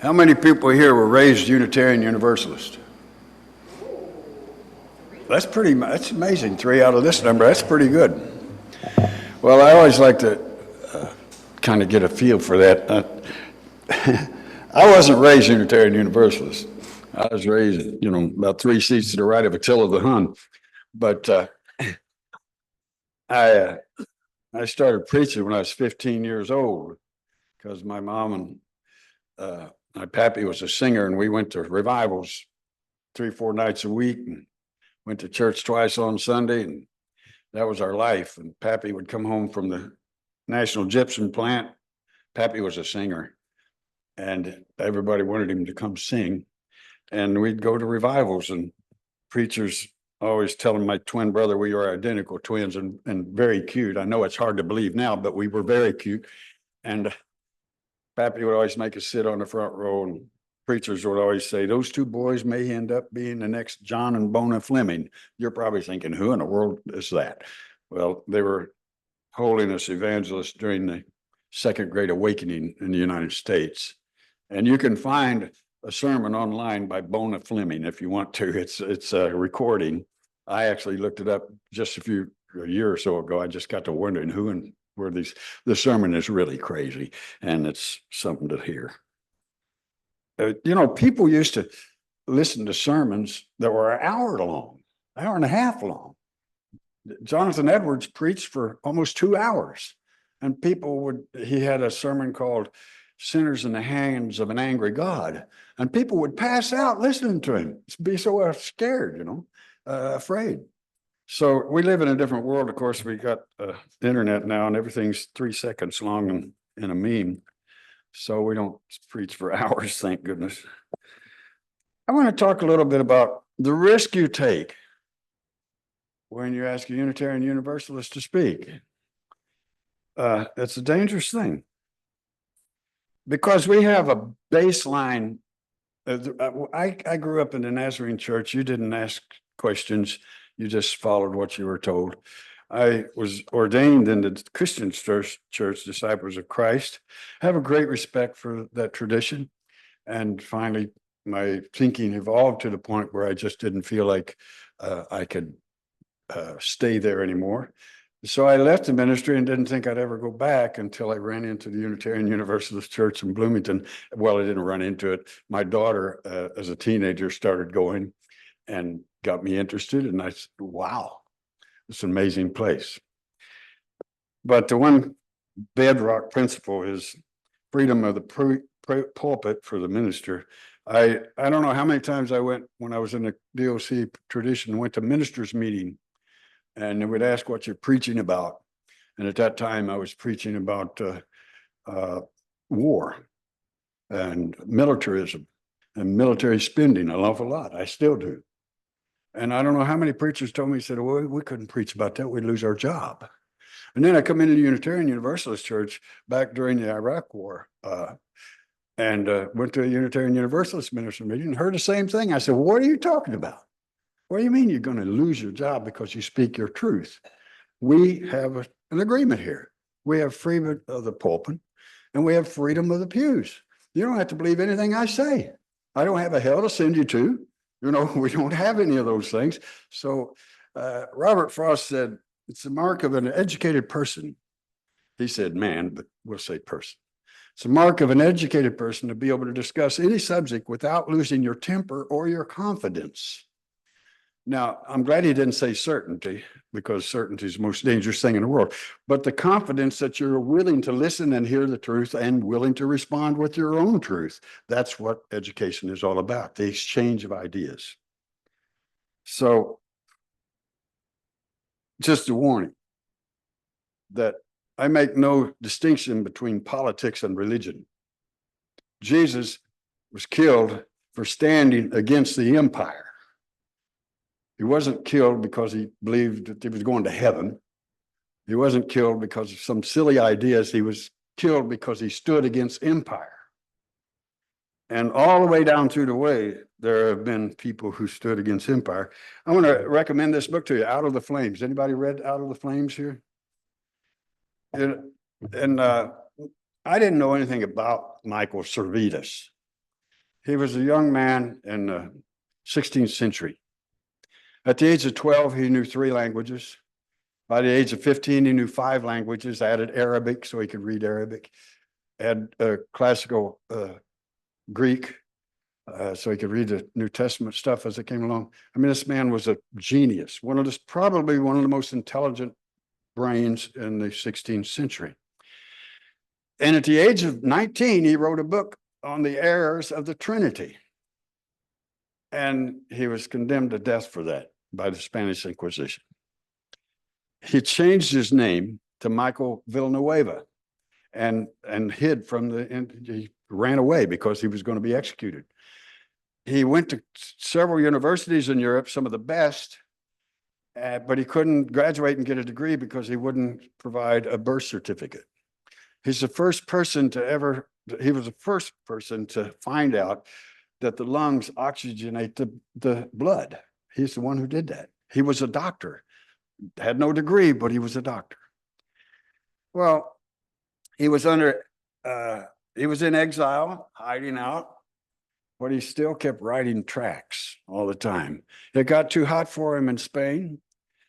How many people here were raised Unitarian Universalist? That's amazing. 3 out of this number, that's pretty good. Well, I always like to kind of get a feel for that. I wasn't raised Unitarian Universalist. I was raised, about 3 seats to the right of Attila the Hun. But I started preaching when I was 15 years old because my mom and my pappy was a singer, and we went to revivals 3-4 nights a week and went to church twice on Sunday, and that was our life. And pappy would come home from the National Gypsum plant. Pappy was a singer, and everybody wanted him to come sing. And we'd go to revivals, and preachers always telling my twin brother we were identical twins and very cute. I know it's hard to believe now, but we were very cute. And pappy would always make us sit on the front row, and preachers would always say, those 2 boys may end up being the next John and Bona Fleming. You're probably thinking, who in the world is that? Well, they were holiness evangelists during the Second Great Awakening in the United States. And you can find a sermon online by Bona Fleming if you want to. It's a recording. I actually looked it up just a year or so ago. I just got to wondering who and where the sermon is really crazy, and it's something to hear. People used to listen to sermons that were an hour long, hour and a half long. Jonathan Edwards preached for almost 2 hours, and he had a sermon called Sinners in the Hands of an Angry God, and people would pass out listening to him, be so scared, afraid. So we live in a different world. Of course, we got the internet now, and everything's 3 seconds long in a meme. So we don't preach for hours, thank goodness. I want to talk a little bit about the risk you take when you ask a Unitarian Universalist to speak. It's a dangerous thing because we have a baseline. I grew up in the Nazarene church. You didn't ask questions. You just followed what you were told. I was ordained in the Christian church, Disciples of Christ. I have a great respect for that tradition. And finally, my thinking evolved to the point where I just didn't feel like I could stay there anymore. So I left the ministry and didn't think I'd ever go back until I ran into the Unitarian Universalist Church in Bloomington. Well, I didn't run into it. My daughter, as a teenager, started going and got me interested. And I said, wow, it's an amazing place. But the one bedrock principle is freedom of the pulpit for the minister. I don't know how many times I went when I was in the DOC tradition, went to ministers' meeting, and they would ask what you're preaching about. And at that time, I was preaching about war and militarism and military spending an awful lot. I still do. And I don't know how many preachers told me, said, well, we couldn't preach about that. We'd lose our job. And then I come into the Unitarian Universalist Church back during the Iraq War and went to a Unitarian Universalist minister meeting and heard the same thing. I said, well, what are you talking about? What do you mean you're going to lose your job because you speak your truth? We have an agreement here. We have freedom of the pulpit and we have freedom of the pews. You don't have to believe anything I say. I don't have a hell to send you to. We don't have any of those things. So Robert Frost said, it's the mark of an educated person. He said man, but we'll say person. It's a mark of an educated person to be able to discuss any subject without losing your temper or your confidence. Now, I'm glad he didn't say certainty, because certainty is the most dangerous thing in the world. But the confidence that you're willing to listen and hear the truth and willing to respond with your own truth. That's what education is all about, the exchange of ideas. So, just a warning that I make no distinction between politics and religion. Jesus was killed for standing against the empire. He wasn't killed because he believed that he was going to heaven. He wasn't killed because of some silly ideas. He was killed because he stood against empire. And all the way down through the way, there have been people who stood against empire. I want to recommend this book to you, Out of the Flames. Anybody read Out of the Flames here? And I didn't know anything about Michael Servetus. He was a young man in the 16th century. At the age of 12, he knew 3 languages. By the age of 15, he knew 5 languages, added Arabic so he could read Arabic, had classical Greek so he could read the New Testament stuff as it came along. I mean, this man was a genius, probably one of the most intelligent brains in the 16th century. And at the age of 19, he wrote a book on the errors of the Trinity. And he was condemned to death for that by the Spanish Inquisition. He changed his name to Michael Villanueva and hid from he ran away because he was going to be executed. He went to several universities in Europe, some of the best, but he couldn't graduate and get a degree because he wouldn't provide a birth certificate. He was the first person to find out that the lungs oxygenate the blood. He's the one who did that. He was a doctor, had no degree, but he was a doctor. Well, he was in exile, hiding out, but he still kept writing tracts all the time. It got too hot for him in Spain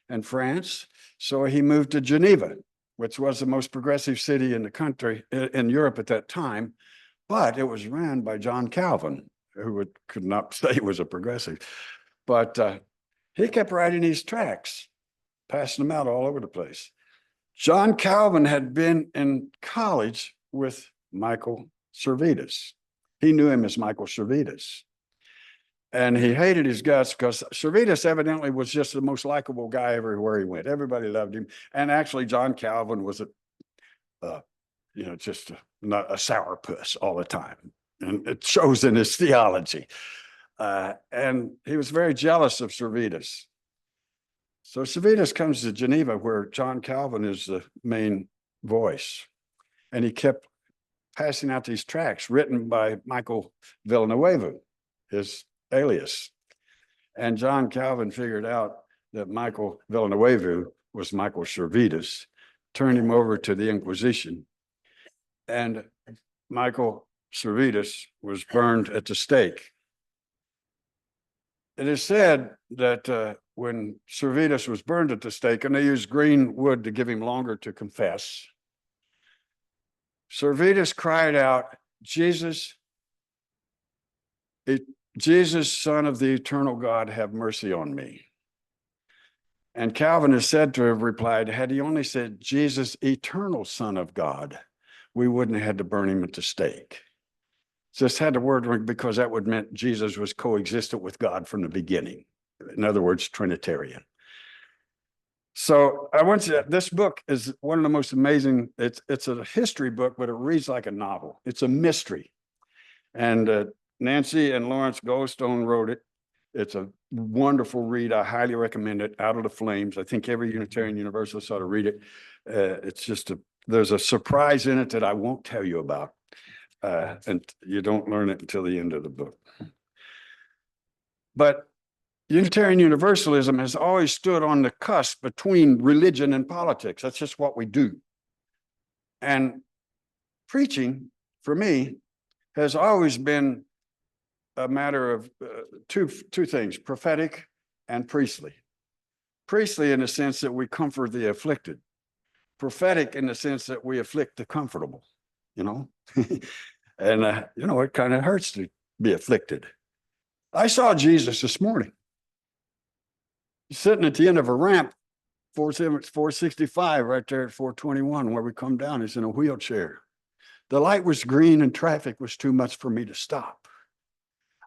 and France, so he moved to Geneva, which was the most progressive city in the country, in Europe at that time, but it was ran by John Calvin, who could not say he was a progressive. But he kept writing these tracts, passing them out all over the place. John Calvin had been in college with Michael Servetus. He knew him as Michael Servetus. And he hated his guts because Servetus evidently was just the most likable guy everywhere he went. Everybody loved him. And actually, John Calvin was not a sourpuss all the time. And it shows in his theology. And he was very jealous of Servetus. So Servetus comes to Geneva, where John Calvin is the main voice. And he kept passing out these tracts written by Michael Villanueva, his alias. And John Calvin figured out that Michael Villanueva was Michael Servetus, turned him over to the Inquisition. And Michael Servetus was burned at the stake. It is said that when Servetus was burned at the stake, and they used green wood to give him longer to confess, Servetus cried out, Jesus, Son of the eternal God, have mercy on me. And Calvin is said to have replied, had he only said, Jesus, eternal Son of God, we wouldn't have had to burn him at the stake. Just had the word because that would meant Jesus was coexistent with God from the beginning. In other words, Trinitarian. So this book is one of the most amazing, it's a history book, but it reads like a novel. It's a mystery. And Nancy and Lawrence Goldstone wrote it. It's a wonderful read. I highly recommend it, Out of the Flames. I think every Unitarian Universalist ought to read it. There's a surprise in it that I won't tell you about. And you don't learn it until the end of the book. But Unitarian Universalism has always stood on the cusp between religion and politics. That's just what we do. And preaching, for me, has always been a matter of two things, prophetic and priestly. Priestly in the sense that we comfort the afflicted. Prophetic in the sense that we afflict the comfortable, And, it kind of hurts to be afflicted. I saw Jesus this morning. He's sitting at the end of a ramp, 465, right there at 421, where we come down. He's in a wheelchair. The light was green and traffic was too much for me to stop.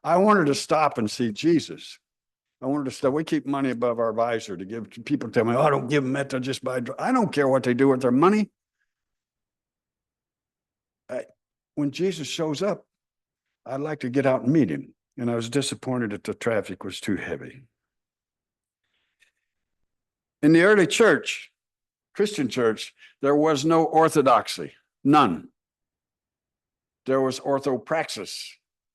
I wanted to stop and see Jesus. I wanted to stop. We keep money above our visor to give. People tell me, oh, don't give them that. They'll just buy. I don't care what they do with their money. When Jesus shows up, I'd like to get out and meet him. And I was disappointed that the traffic was too heavy. In the early church, Christian church, there was no orthodoxy, none. There was orthopraxis.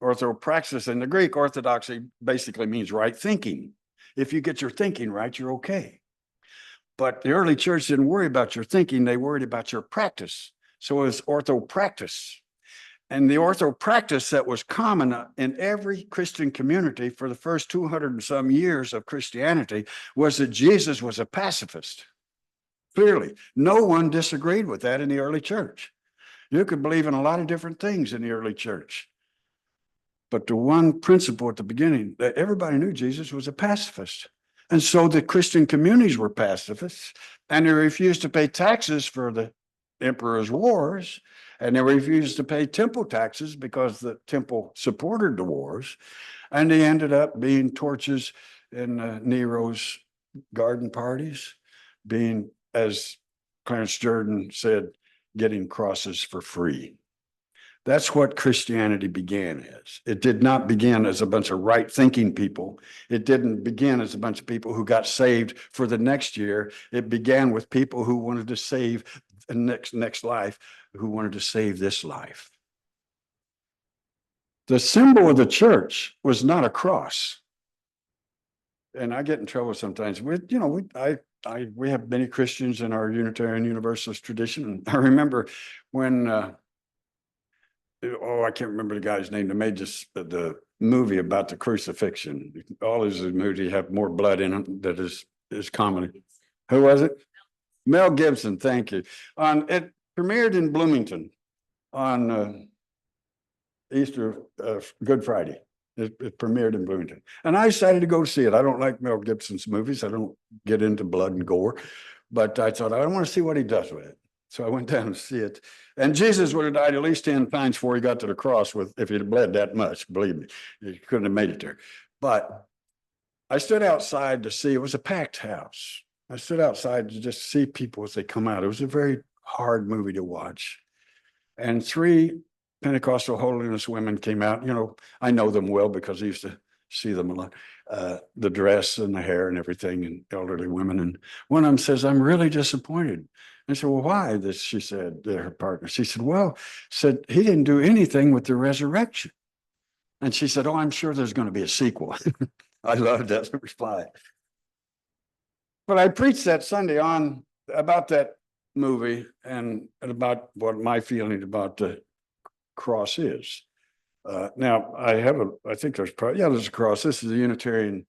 Orthopraxis in the Greek, orthodoxy basically means right thinking. If you get your thinking right, you're okay. But the early church didn't worry about your thinking, they worried about your practice. So it was orthopractice. And the ortho practice that was common in every Christian community for the first 200 and some years of Christianity was that Jesus was a pacifist. Clearly, no one disagreed with that in the early church. You could believe in a lot of different things in the early church. But the one principle at the beginning, that everybody knew Jesus was a pacifist. And so the Christian communities were pacifists, and they refused to pay taxes for the emperor's wars, and they refused to pay temple taxes because the temple supported the wars, and they ended up being torches in Nero's garden parties, being, as Clarence Jordan said, getting crosses for free. That's what Christianity began as. It did not begin as a bunch of right-thinking people. It didn't begin as a bunch of people who got saved for the next year. It began with people who wanted to save the next life, who wanted to save this life. The symbol of the church was not a cross. And I get in trouble sometimes with, we have many Christians in our Unitarian Universalist tradition. And I remember when, I can't remember the guy's name that made the movie about the crucifixion. All his movies have more blood in them that is comedy. Who was it? Mel Gibson, thank you. It premiered in Bloomington on Easter, Good Friday. It premiered in Bloomington. And I decided to go see it. I don't like Mel Gibson's movies. I don't get into blood and gore. But I thought, I want to see what he does with it. So I went down to see it. And Jesus would have died at least 10 times before he got to the cross if he'd bled that much. Believe me, he couldn't have made it there. But I stood outside to see. It was a packed house. I stood outside to just see people as they come out. It was a very hard movie to watch. And 3 Pentecostal holiness women came out. I know them well because I used to see them a lot. The dress and the hair and everything, and elderly women. And one of them says, "I'm really disappointed." I said, "Well, why?" She said, her partner. She said, he didn't do anything with the resurrection. And she said, "Oh, I'm sure there's going to be a sequel." I loved that reply. But I preached that Sunday on about that movie and about what my feeling about the cross is. Now I think there's a cross. This is a Unitarian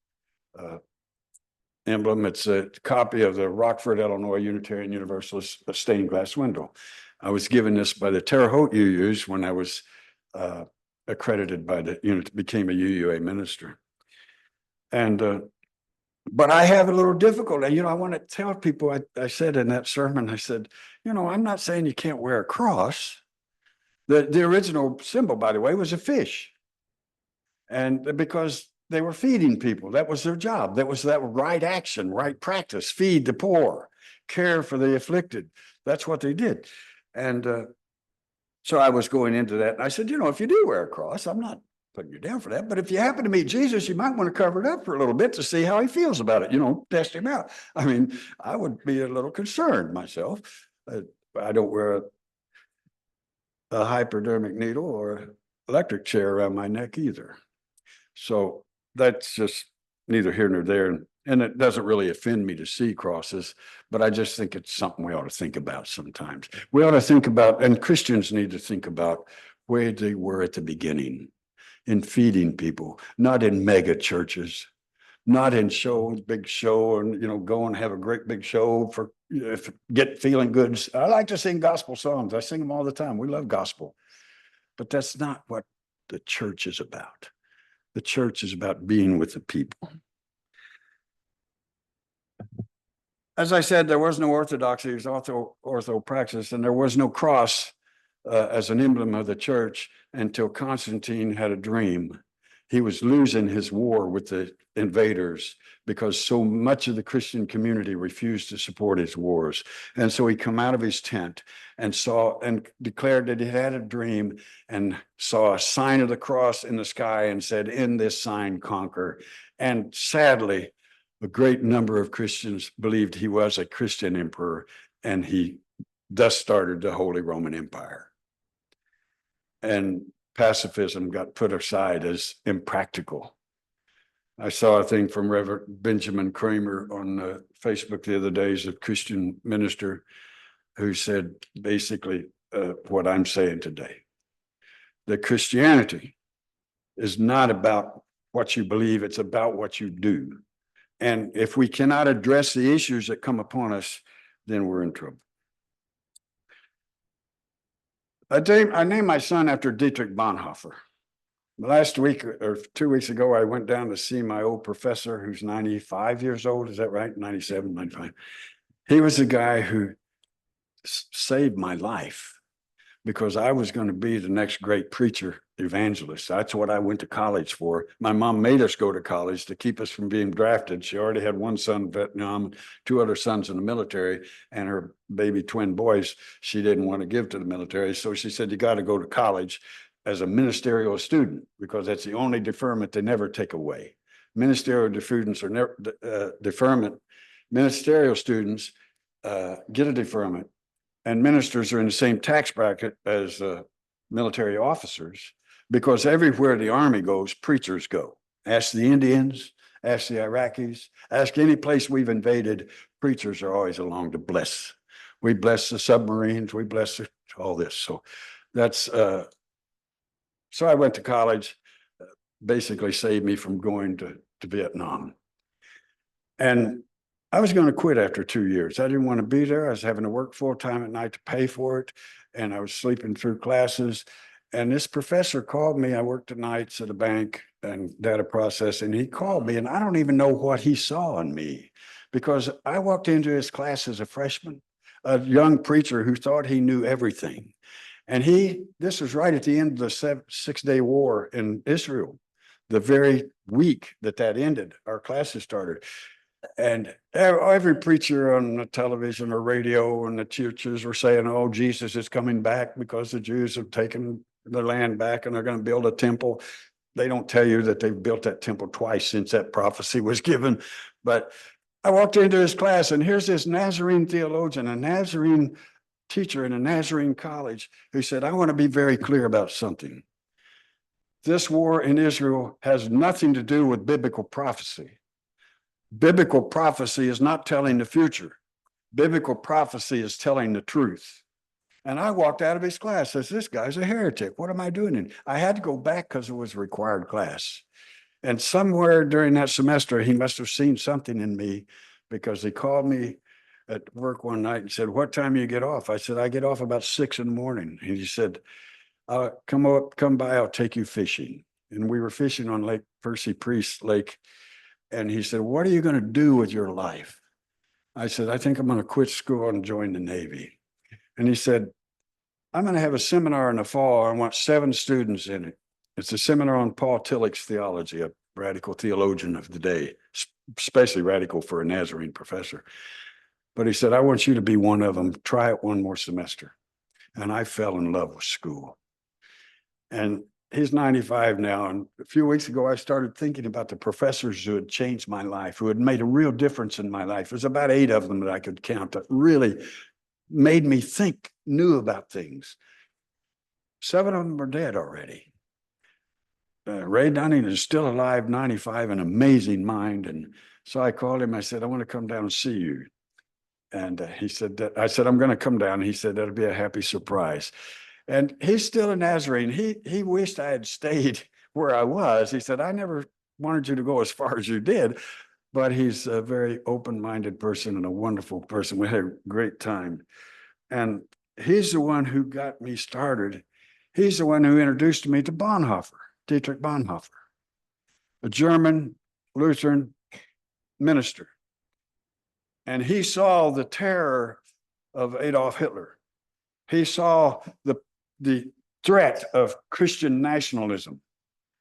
emblem. It's a copy of the Rockford, Illinois Unitarian Universalist stained glass window. I was given this by the Terre Haute UUs when I was accredited by the unit, became a UUA minister. And but I have a little difficulty. I want to tell people, I said in that sermon, I said, I'm not saying you can't wear a cross. The original symbol, by the way, was a fish. And because they were feeding people, that was their job. That was that right action, right practice, feed the poor, care for the afflicted. That's what they did. And so I was going into that. And I said, if you do wear a cross, I'm not putting you down for that. But if you happen to meet Jesus, you might want to cover it up for a little bit to see how he feels about it, test him out. I mean, I would be a little concerned myself. I don't wear a hypodermic needle or electric chair around my neck either. So that's just neither here nor there. And it doesn't really offend me to see crosses, but I just think it's something we ought to think about sometimes. We ought to think about, and Christians need to think about where they were at the beginning in feeding people, not in mega churches, not in big show, and go and have a great big show for get feeling good. I like to sing gospel songs. I sing them all the time. We love gospel, but that's not what the church is about. The church is about being with the people. As I said, there was no orthodoxy, there was orthopraxis, and there was no cross as an emblem of the church until Constantine had a dream. He was losing his war with the invaders because so much of the Christian community refused to support his wars. And so he came out of his tent and saw and declared that he had a dream and saw a sign of the cross in the sky and said, "In this sign, conquer." And sadly, a great number of Christians believed he was a Christian emperor, and he thus started the Holy Roman Empire. And pacifism got put aside as impractical. I saw a thing from Reverend Benjamin Kramer on Facebook the other day, as a Christian minister, who said basically what I'm saying today. that Christianity is not about what you believe, it's about what you do. And if we cannot address the issues that come upon us, then we're in trouble. I named my son after Dietrich Bonhoeffer. Last week or 2 weeks ago, I went down to see my old professor who's 95 years old. Is that right? 97, 95. He was the guy who saved my life because I was going to be the next great preacher evangelist. That's what I went to college for. My mom made us go to college to keep us from being drafted. She already had one son in Vietnam, two other sons in the military, and her baby twin boys she didn't want to give to the military. So she said, you got to go to college as a ministerial student because that's the only deferment they never take away. Ministerial students are never deferment. Ministerial students get a deferment, and ministers are in the same tax bracket as military officers because everywhere the army goes, preachers go. Ask the Indians, ask the Iraqis, ask any place we've invaded, preachers are always along to bless. We bless the submarines, we bless all this. So that's, so I went to college, basically saved me from going to Vietnam. And I was going to quit after 2 years. I didn't want to be there. I was having to work full time at night to pay for it. And I was sleeping through classes. And this professor called me. I worked at nights at a bank and data processing. He called me, and I don't even know what he saw in me because I walked into his class as a freshman, a young preacher who thought he knew everything. And this was right at the end of the 6-day war in Israel. The very week that ended, our classes started. And every preacher on the television or radio and the churches were saying, oh, Jesus is coming back because the Jews have taken the land back and they're going to build a temple. They don't tell you that they've built that temple twice since that prophecy was given. But I walked into his class, and here's this Nazarene theologian, a Nazarene teacher in a Nazarene college, who said, I want to be very clear about something. This war in Israel has nothing to do with biblical prophecy. Biblical prophecy is not telling the future. Biblical prophecy is telling the truth. And I walked out of his class, says, this guy's a heretic. What am I doing? And I had to go back because it was a required class. And somewhere during that semester, he must have seen something in me because he called me at work one night and said, what time do you get off? I said, I get off about 6 in the morning. And he said, come by, I'll take you fishing. And we were fishing on Lake Percy Priest Lake. And he said, what are you going to do with your life? I said, I think I'm going to quit school and join the Navy. And he said, I'm going to have a seminar in the fall. I want 7 students in it. It's a seminar on Paul Tillich's theology, a radical theologian of the day, especially radical for a Nazarene professor. But he said, I want you to be one of them. Try it one more semester. And I fell in love with school. And he's 95 now. And a few weeks ago, I started thinking about the professors who had changed my life, who had made a real difference in my life. There's about 8 of them that I could count that really made me think new about things. 7 of them are dead already. Ray Dunning is still alive, 95, an amazing mind. And so I called him. I said, I want to come down and see you. And he said, I said, I'm going to come down. And he said, that'll be a happy surprise. And he's still a Nazarene. He wished I had stayed where I was. He said, I never wanted you to go as far as you did. But he's a very open-minded person and a wonderful person. We had a great time. And he's the one who got me started. He's the one who introduced me to Bonhoeffer, Dietrich Bonhoeffer, a German Lutheran minister. And he saw the terror of Adolf Hitler. He saw the threat of Christian nationalism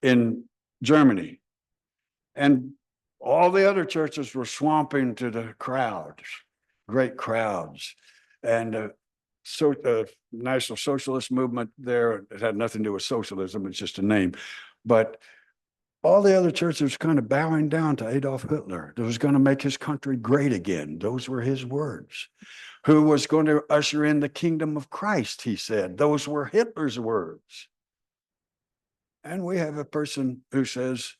in Germany. And all the other churches were swamping to the crowds, great crowds. And so the National Socialist movement there, it had nothing to do with socialism, it's just a name. But all the other churches were kind of bowing down to Adolf Hitler, that was going to make his country great again. Those were his words. Who was going to usher in the kingdom of Christ, he said. Those were Hitler's words. And we have a person who says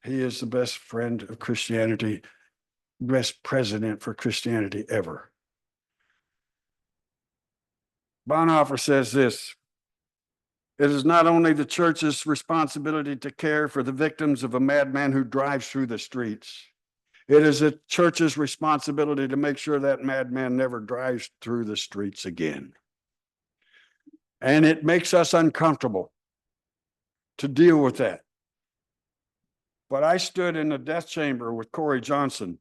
he is the best friend of Christianity, best president for Christianity ever. Bonhoeffer says this, It is not only the church's responsibility to care for the victims of a madman who drives through the streets. It is the church's responsibility to make sure that madman never drives through the streets again. And it makes us uncomfortable to deal with that. But I stood in the death chamber with Corey Johnson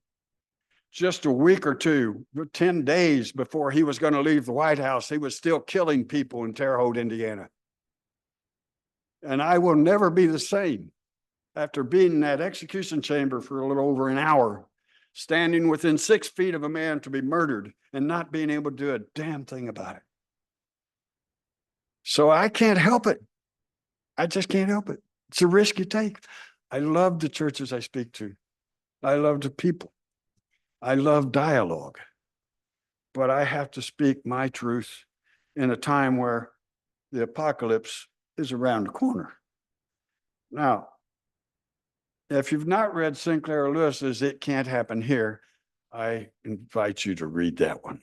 just a week or two, 10 days before he was going to leave the White House. He was still killing people in Terre Haute, Indiana. And I will never be the same after being in that execution chamber for a little over an hour, standing within 6 feet of a man to be murdered and not being able to do a damn thing about it. So I can't help it. I just can't help it. It's a risk you take. I love the churches I speak to. I love the people. I love dialogue. But I have to speak my truth in a time where the apocalypse is around the corner. Now, if you've not read Sinclair Lewis's It Can't Happen Here, I invite you to read that one.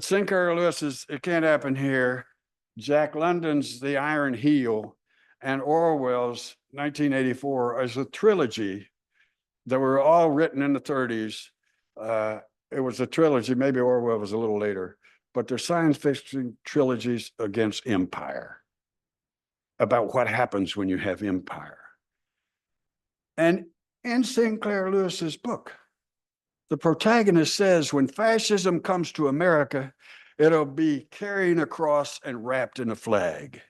Sinclair Lewis's It Can't Happen Here, Jack London's The Iron Heel, and Orwell's 1984 as a trilogy that were all written in the 30s. It was a trilogy, maybe Orwell was a little later, but they're science fiction trilogies against empire, about what happens when you have empire. And in Sinclair Lewis's book, the protagonist says, when fascism comes to America, it'll be carrying a cross and wrapped in a flag.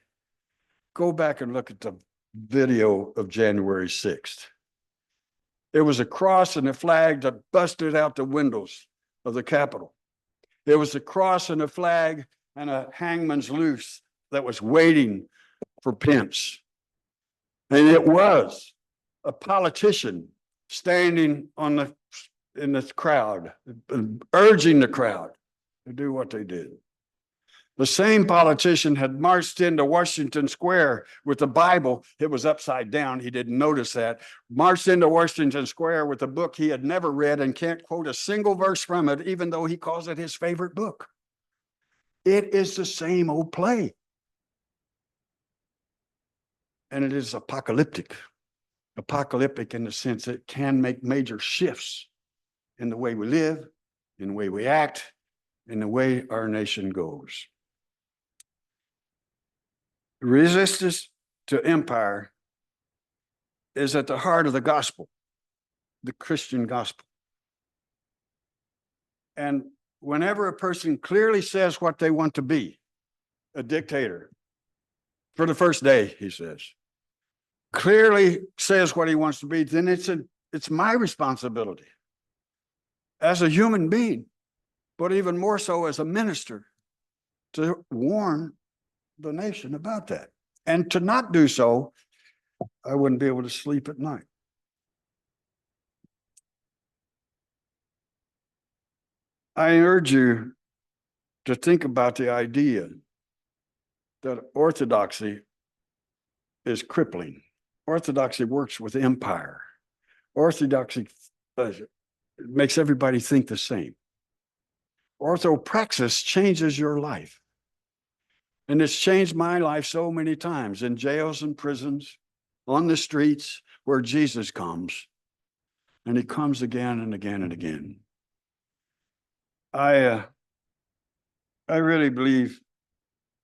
Go back and look at the video of January 6th. It was a cross and a flag that busted out the windows of the Capitol. It was a cross and a flag and a hangman's noose that was waiting for Pence. And it was a politician standing in the crowd, urging the crowd to do what they did. The same politician had marched into Washington Square with the Bible. It was upside down. He didn't notice that. Marched into Washington Square with a book he had never read and can't quote a single verse from it, even though he calls it his favorite book. It is the same old play. And it is apocalyptic. Apocalyptic in the sense that it can make major shifts in the way we live, in the way we act, in the way our nation goes. Resistance to empire is at the heart of the gospel, the Christian gospel. And whenever a person clearly says what they want to be, a dictator, for the first day, he says, clearly says what he wants to be, then it's my responsibility as a human being, but even more so as a minister, to warn the nation about that. And to not do so, I wouldn't be able to sleep at night. I urge you to think about the idea that orthodoxy is crippling. Orthodoxy works with empire. Orthodoxy makes everybody think the same. Orthopraxis changes your life. And it's changed my life so many times in jails and prisons, on the streets where Jesus comes. And he comes again and again and again. I really believe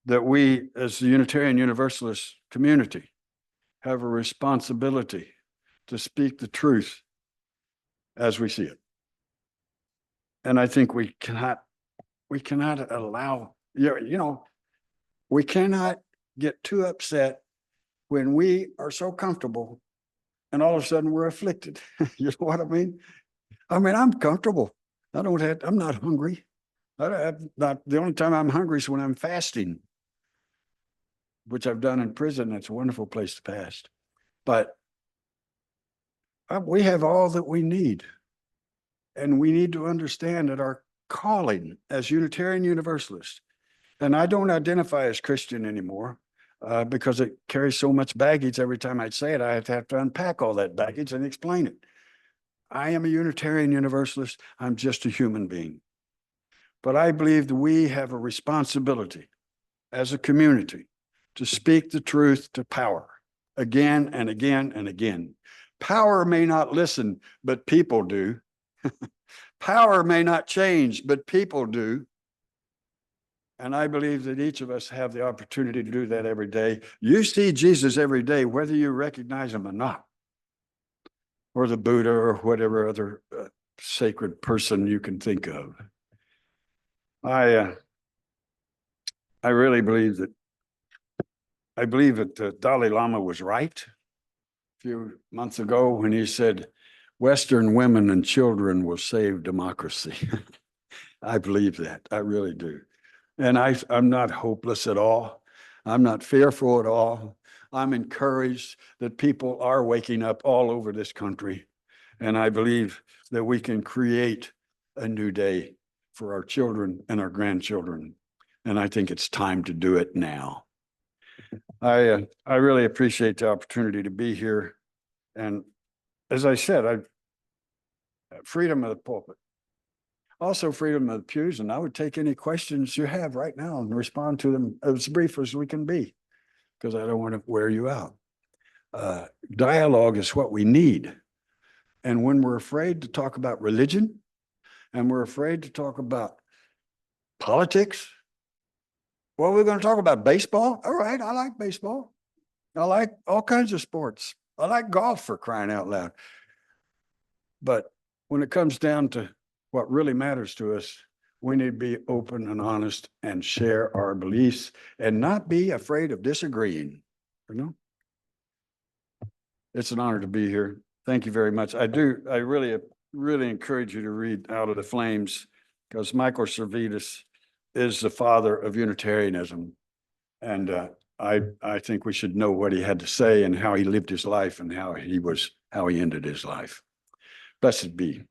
that we, as the Unitarian Universalist community, have a responsibility to speak the truth as we see it. And I think we cannot allow, we cannot get too upset when we are so comfortable and all of a sudden we're afflicted. You know what I mean? I'm comfortable. I'm not hungry. The only time I'm hungry is when I'm fasting, which I've done in prison. That's a wonderful place to fast. But we have all that we need. And we need to understand that our calling as Unitarian Universalists, and I don't identify as Christian anymore because it carries so much baggage. Every time I say it, I have to unpack all that baggage and explain it. I am a Unitarian Universalist. I'm just a human being. But I believe that we have a responsibility as a community to speak the truth to power again and again and again. Power may not listen, but people do. Power may not change, but people do. And I believe that each of us have the opportunity to do that every day. You see Jesus every day, whether you recognize him or not, or the Buddha or whatever other sacred person you can think of. I really believe that the Dalai Lama was right a few months ago when he said, Western women and children will save democracy. I believe that. I really do. And I'm not hopeless at all. I'm not fearful at all. I'm encouraged that people are waking up all over this country. And I believe that we can create a new day for our children and our grandchildren. And I think it's time to do it now. I really appreciate the opportunity to be here. And as I said, freedom of the pulpit, also freedom of the pews. And I would take any questions you have right now and respond to them as brief as we can be, because I don't want to wear you out. Dialogue is what we need. And when we're afraid to talk about religion and we're afraid to talk about politics, well, we're going to talk about baseball. All right, I like baseball. I like all kinds of sports. I like golf, for crying out loud. But when it comes down to what really matters to us, we need to be open and honest and share our beliefs and not be afraid of disagreeing. You know, it's an honor to be here. Thank you very much. I really encourage you to read Out of the Flames, because Michael Servetus is the father of Unitarianism. And I think we should know what he had to say and how he lived his life and how he ended his life. Blessed be.